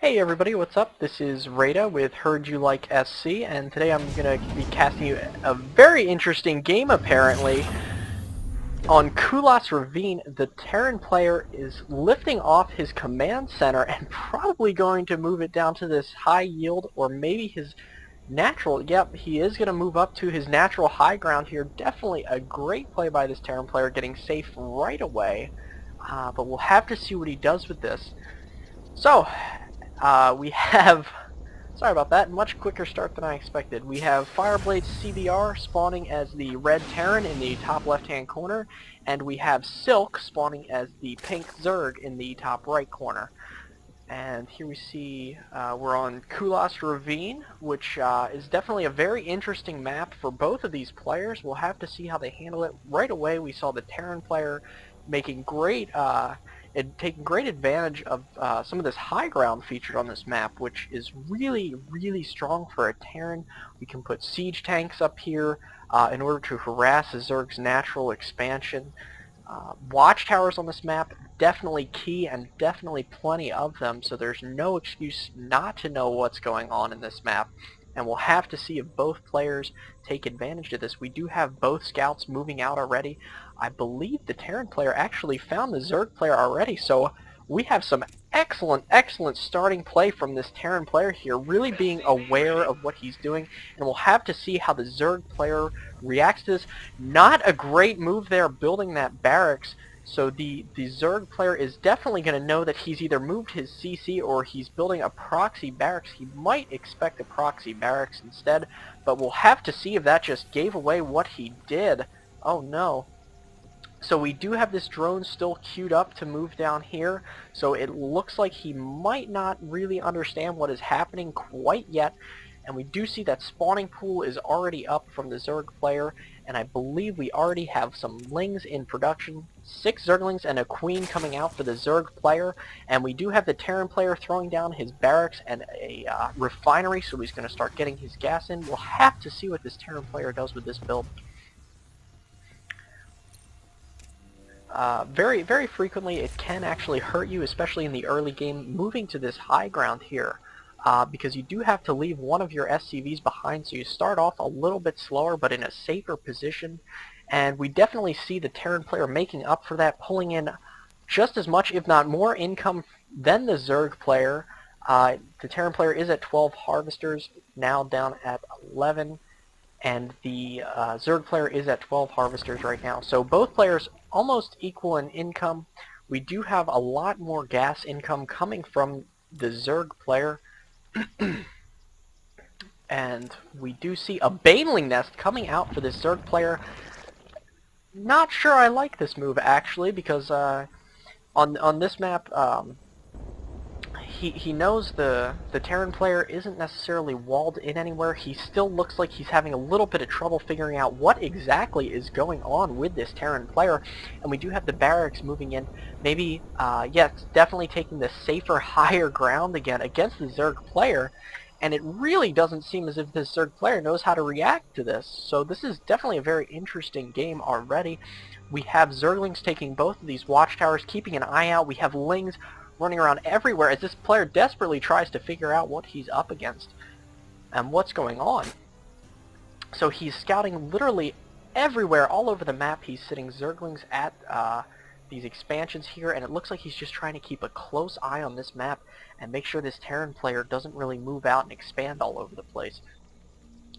Hey everybody, what's up? This is Rada with Heard You Like SC, and today I'm going to be casting you a very interesting game apparently. On Kulas Ravine, the Terran player is lifting off his command center and probably going to move it down to this high yield, or maybe his natural. Yep, he is going to move up to his natural high ground here. Definitely a great play by this Terran player, getting safe right away. But we'll have to see what he does with this. So, we have, sorry about that, much quicker start than I expected. We have FirebladeCBR spawning as the red Terran in the top left-hand corner, and we have Silk spawning as the pink Zerg in the top right corner. And here we see we're on Kulas Ravine, which is definitely a very interesting map for both of these players. We'll have to see how they handle it. Right away we saw the Terran player making great taking great advantage of some of this high ground featured on this map, which is really strong for a Terran. We can put siege tanks up here in order to harass the Zerg's natural expansion. Watchtowers on this map, definitely key, and definitely plenty of them, so there's no excuse not to know what's going on in this map. And we'll have to see if both players take advantage of this. We do have both scouts moving out already. I believe the Terran player actually found the Zerg player already, so we have some excellent starting play from this Terran player here, really being aware of what he's doing, and we'll have to see how the Zerg player reacts to this. Not a great move there, building that barracks. So the Zerg player is definitely going to know that he's either moved his CC or he's building a proxy barracks. He might expect a proxy barracks instead, but we'll have to see if that just gave away what he did. Oh no. So we do have this drone still queued up to move down here, so it looks like he might not really understand what is happening quite yet. And we do see that spawning pool is already up from the Zerg player, and I believe we already have some lings in production. 6 Zerglings and a queen coming out for the Zerg player, and we do have the Terran player throwing down his barracks and a refinery, so he's going to start getting his gas in. We'll have to see what this Terran player does with this build. Very frequently it can actually hurt you, especially in the early game, moving to this high ground here. Because you do have to leave one of your SCVs behind, so you start off a little bit slower but in a safer position. And we definitely see the Terran player making up for that, pulling in just as much, if not more, income than the Zerg player. The Terran player is at 12 harvesters, now down at 11, and the Zerg player is at 12 harvesters right now. So both players almost equal in income. We do have a lot more gas income coming from the Zerg player. And we do see a Baneling nest coming out for this Zerg player. Not sure I like this move actually, because on this map he knows the Terran player isn't necessarily walled in anywhere. He still looks like he's having a little bit of trouble figuring out what exactly is going on with this Terran player. And we do have the barracks moving in. Maybe, yes, definitely taking the safer, higher ground again against the Zerg player. And it really doesn't seem as if this Zerg player knows how to react to this. So this is definitely a very interesting game already. We have Zerglings taking both of these watchtowers, keeping an eye out. We have Lings running around everywhere as this player desperately tries to figure out what he's up against and what's going on. So he's scouting literally everywhere, all over the map. He's sitting Zerglings at these expansions here, and it looks like he's just trying to keep a close eye on this map and make sure this Terran player doesn't really move out and expand all over the place.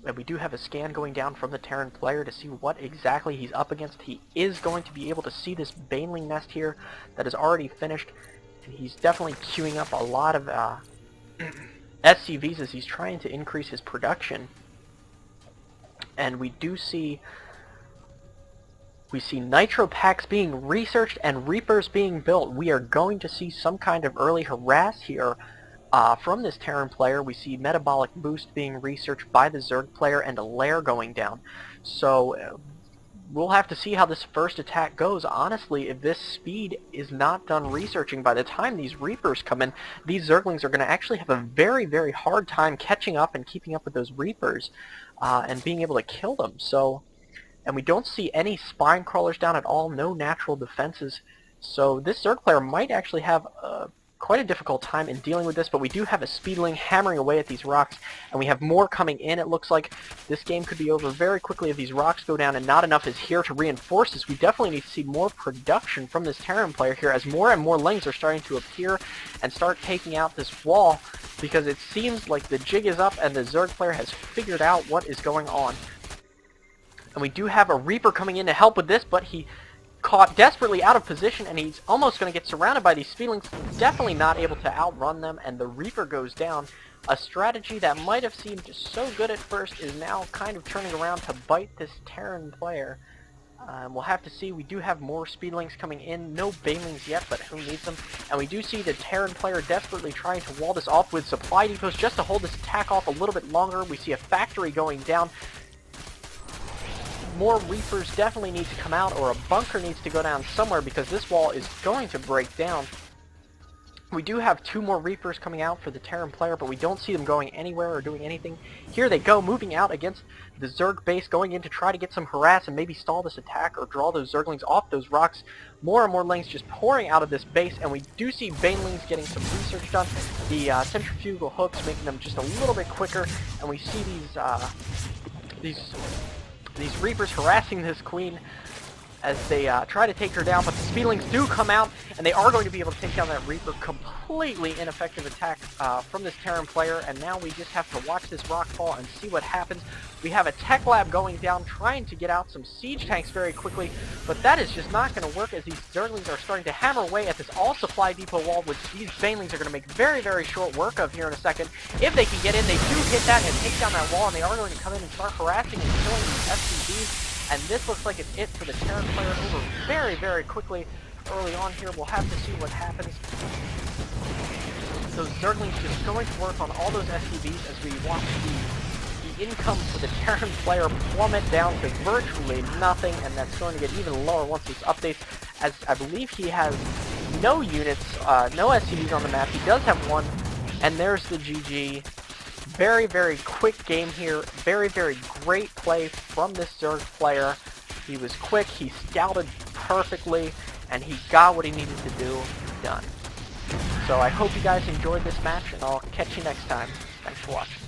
And we do have a scan going down from the Terran player to see what exactly he's up against. He is going to be able to see this Baneling nest here that is already finished. And he's definitely queuing up a lot of SCVs as he's trying to increase his production. And we do see nitro packs being researched and reapers being built. We are going to see some kind of early harass here from this Terran player. We see metabolic boost being researched by the Zerg player and a lair going down. So we'll have to see how this first attack goes. Honestly, if this speed is not done researching, by the time these Reapers come in, these Zerglings are going to actually have a very hard time catching up and keeping up with those Reapers and being able to kill them. So, and we don't see any spine crawlers down at all, no natural defenses. So this Zerg player might actually have quite a difficult time in dealing with this, but we do have a speedling hammering away at these rocks, and we have more coming in. It looks like this game could be over very quickly if these rocks go down, and not enough is here to reinforce this. We definitely need to see more production from this Terran player here as more and more lanes are starting to appear and start taking out this wall, because it seems like the jig is up and the Zerg player has figured out what is going on. And we do have a Reaper coming in to help with this, but he caught desperately out of position, and he's almost going to get surrounded by these speedlings. Definitely not able to outrun them, and the Reaper goes down. A strategy that might have seemed so good at first is now kind of turning around to bite this Terran player. We'll have to see. We do have more speedlings coming in. No banelings yet, but who needs them? And we do see the Terran player desperately trying to wall this off with supply depots just to hold this attack off a little bit longer. We see a factory going down. More Reapers definitely need to come out, or a bunker needs to go down somewhere, because this wall is going to break down. We do have 2 more Reapers coming out for the Terran player, but we don't see them going anywhere or doing anything. Here they go, moving out against the Zerg base, going in to try to get some harass and maybe stall this attack or draw those Zerglings off those rocks. More and more lanes just pouring out of this base, and we do see banelings getting some research done. The centrifugal hooks making them just a little bit quicker, and we see these Reapers harassing this queen as they try to take her down, but the speedlings do come out, and they are going to be able to take down that Reaper. Completely ineffective attack from this Terran player, and now we just have to watch this rock fall and see what happens. We have a tech lab going down, trying to get out some siege tanks very quickly, but that is just not going to work, as these Zerglings are starting to hammer away at this all-supply depot wall, which these banelings are going to make very, very short work of here in a second. If they can get in, they do hit that and take down that wall, and they are going to come in and start harassing and killing these SCVs. And this looks like it's it for the Terran player over very, very quickly early on here. We'll have to see what happens. Those Zerglings just going to work on all those SCVs as we watch the income for the Terran player plummet down to virtually nothing, and that's going to get even lower once this updates, as I believe he has no units, no SCVs on the map. He does have one, and there's the GG. Very, very quick game here. Very, very great play from this Zerg player. He was quick, he scouted perfectly, and he got what he needed to do done. So I hope you guys enjoyed this match, and I'll catch you next time. Thanks for watching.